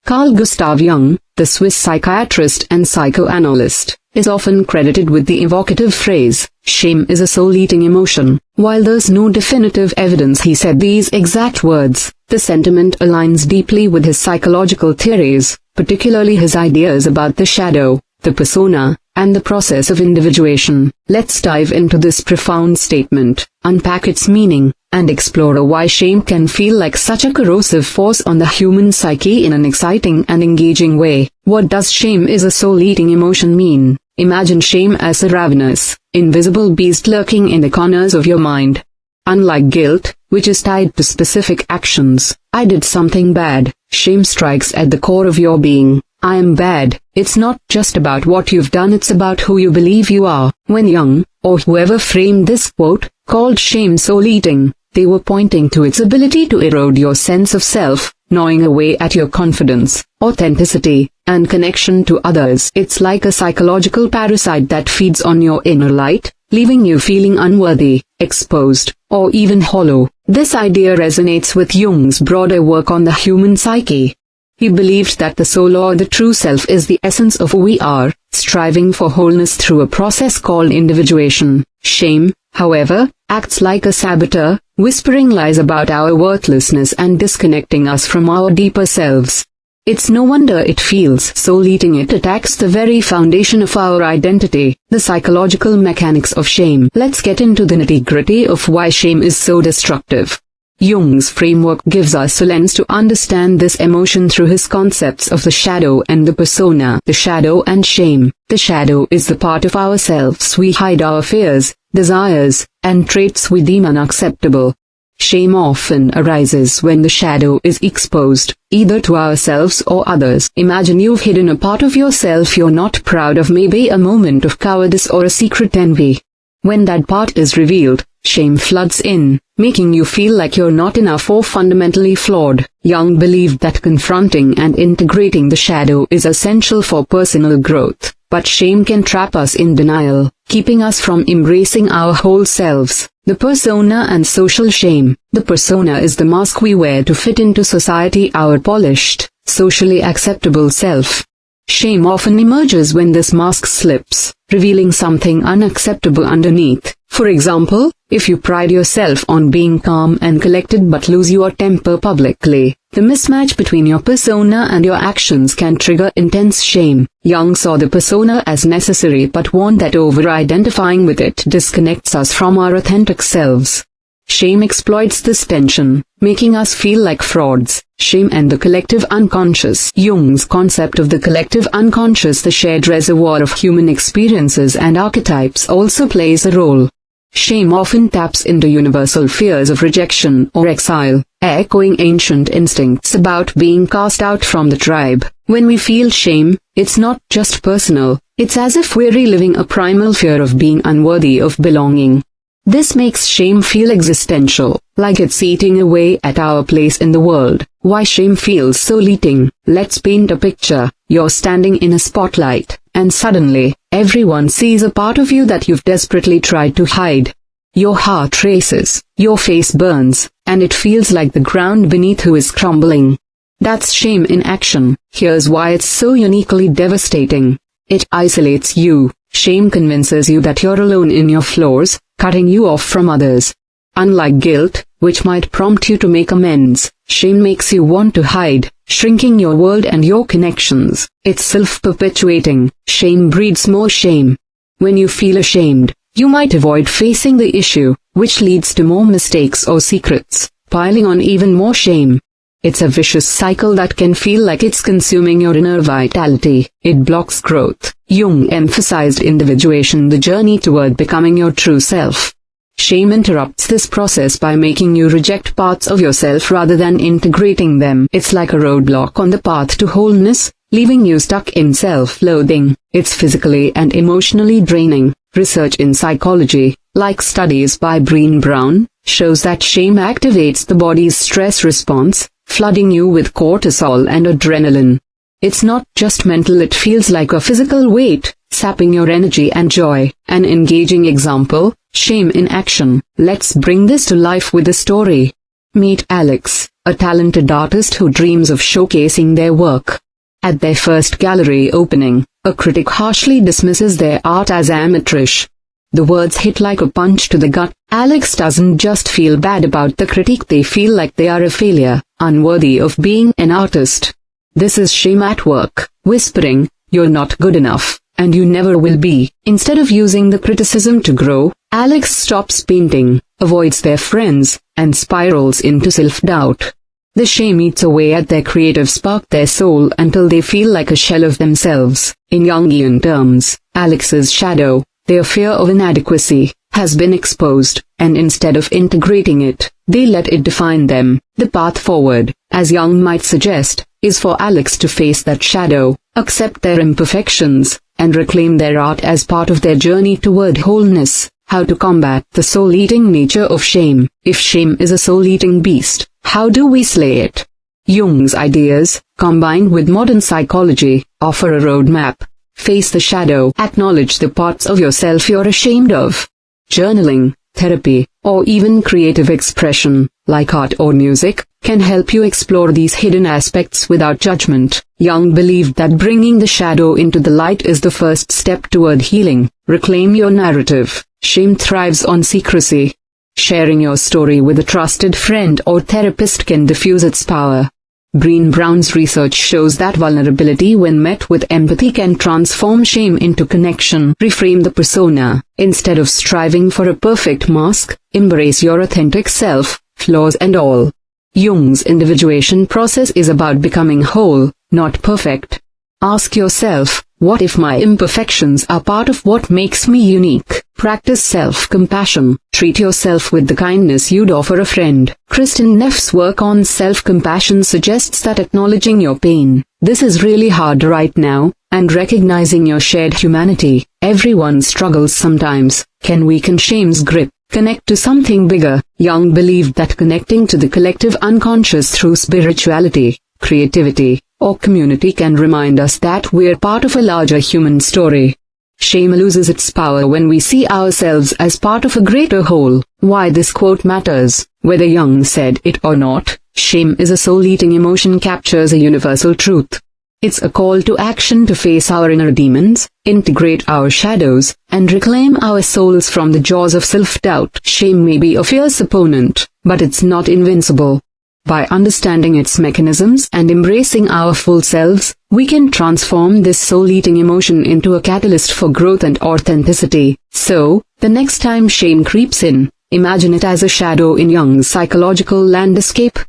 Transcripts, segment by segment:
Carl Gustav Jung, the Swiss psychiatrist and psychoanalyst, is often credited with the evocative phrase, "Shame is a soul-eating emotion." While there's no definitive evidence he said these exact words, the sentiment aligns deeply with his psychological theories, particularly his ideas about the shadow, the persona, and the process of individuation. Let's dive into this profound statement, unpack its meaning, and explore why shame can feel like such a corrosive force on the human psyche in an exciting and engaging way. What does shame is a soul-eating emotion mean? Imagine shame as a ravenous, invisible beast lurking in the corners of your mind. Unlike guilt, which is tied to specific actions, I did something bad, shame strikes at the core of your being. I am bad. It's not just about what you've done, it's about who you believe you are. When Jung, or whoever framed this quote, called shame soul-eating, they were pointing to its ability to erode your sense of self, gnawing away at your confidence, authenticity, and connection to others. It's like a psychological parasite that feeds on your inner light, leaving you feeling unworthy, exposed, or even hollow. This idea resonates with Jung's broader work on the human psyche. He believed that the soul or the true self is the essence of who we are, striving for wholeness through a process called individuation. Shame, however, acts like a saboteur, whispering lies about our worthlessness and disconnecting us from our deeper selves. It's no wonder it feels soul-eating. It attacks the very foundation of our identity, the psychological mechanics of shame. Let's get into the nitty-gritty of why shame is so destructive. Jung's framework gives us a lens to understand this emotion through his concepts of the shadow and the persona. The shadow and shame. The shadow is the part of ourselves we hide, our fears, desires, and traits we deem unacceptable. Shame often arises when the shadow is exposed, either to ourselves or others. Imagine you've hidden a part of yourself you're not proud of, maybe a moment of cowardice or a secret envy. When that part is revealed, shame floods in, making you feel like you're not enough or fundamentally flawed. Jung believed that confronting and integrating the shadow is essential for personal growth, but shame can trap us in denial, keeping us from embracing our whole selves. The persona and social shame. The persona is the mask we wear to fit into society, our polished, socially acceptable self. Shame often emerges when this mask slips, revealing something unacceptable underneath. For example, if you pride yourself on being calm and collected but lose your temper publicly, the mismatch between your persona and your actions can trigger intense shame. Jung saw the persona as necessary but warned that over-identifying with it disconnects us from our authentic selves. Shame exploits this tension, making us feel like frauds. Shame and the collective unconscious. Jung's concept of the collective unconscious, the shared reservoir of human experiences and archetypes, also plays a role. Shame often taps into universal fears of rejection or exile, echoing ancient instincts about being cast out from the tribe. When we feel shame, it's not just personal, it's as if we're reliving a primal fear of being unworthy of belonging. This makes shame feel existential, like it's eating away at our place in the world. Why shame feels so fleeting? Let's paint a picture. You're standing in a spotlight, and suddenly, everyone sees a part of you that you've desperately tried to hide. Your heart races, your face burns, and it feels like the ground beneath you is crumbling. That's shame in action. Here's why it's so uniquely devastating. It isolates you. Shame convinces you that you're alone in your flaws, cutting you off from others. Unlike guilt, which might prompt you to make amends, shame makes you want to hide, shrinking your world and your connections. It's self-perpetuating. Shame breeds more shame. When you feel ashamed, you might avoid facing the issue, which leads to more mistakes or secrets, piling on even more shame. It's a vicious cycle that can feel like it's consuming your inner vitality. It blocks growth. Jung emphasized individuation, the journey toward becoming your true self. Shame interrupts this process by making you reject parts of yourself rather than integrating them. It's like a roadblock on the path to wholeness, leaving you stuck in self-loathing. It's physically and emotionally draining. Research in psychology, like studies by Brené Brown, shows that shame activates the body's stress response, flooding you with cortisol and adrenaline. It's not just mental, it feels like a physical weight, sapping your energy and joy. An engaging example, shame in action. Let's bring this to life with a story. Meet Alex, a talented artist who dreams of showcasing their work. At their first gallery opening, a critic harshly dismisses their art as amateurish. The words hit like a punch to the gut. Alex doesn't just feel bad about the critique, they feel like they are a failure, unworthy of being an artist. This is shame at work, whispering, "You're not good enough, and you never will be." Instead of using the criticism to grow, Alex stops painting, avoids their friends, and spirals into self-doubt. The shame eats away at their creative spark, their soul, until they feel like a shell of themselves. In Jungian terms, Alex's shadow, their fear of inadequacy, has been exposed, and instead of integrating it, they let it define them. The path forward, as Jung might suggest, is for Alex to face that shadow, accept their imperfections, and reclaim their art as part of their journey toward wholeness. How to combat the soul-eating nature of shame? If shame is a soul-eating beast, how do we slay it? Jung's ideas, combined with modern psychology, offer a roadmap. Face the shadow. Acknowledge the parts of yourself you're ashamed of. Journaling, therapy, or even creative expression, like art or music, can help you explore these hidden aspects without judgment. Jung believed that bringing the shadow into the light is the first step toward healing. Reclaim your narrative. Shame thrives on secrecy. Sharing your story with a trusted friend or therapist can diffuse its power. Brené Brown's research shows that vulnerability, when met with empathy, can transform shame into connection. Reframe the persona. Instead of striving for a perfect mask, embrace your authentic self, flaws and all. Jung's individuation process is about becoming whole, not perfect. Ask yourself, what if my imperfections are part of what makes me unique? Practice self-compassion. Treat yourself with the kindness you'd offer a friend. Kristin Neff's work on self-compassion suggests that acknowledging your pain, "This is really hard right now," and recognizing your shared humanity, "Everyone struggles sometimes," can weaken shame's grip. Connect to something bigger. Jung believed that connecting to the collective unconscious through spirituality, creativity, or community can remind us that we're part of a larger human story. Shame loses its power when we see ourselves as part of a greater whole. Why this quote matters, whether Jung said it or not, shame is a soul-eating emotion captures a universal truth. It's a call to action to face our inner demons, integrate our shadows, and reclaim our souls from the jaws of self-doubt. Shame may be a fierce opponent, but it's not invincible. By understanding its mechanisms and embracing our full selves, we can transform this soul-eating emotion into a catalyst for growth and authenticity. So, the next time shame creeps in, imagine it as a shadow in Jung's psychological landscape.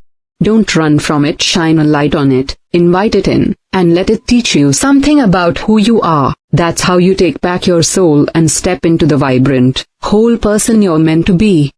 Don't run from it, shine a light on it, invite it in, and let it teach you something about who you are. That's how you take back your soul and step into the vibrant, whole person you're meant to be.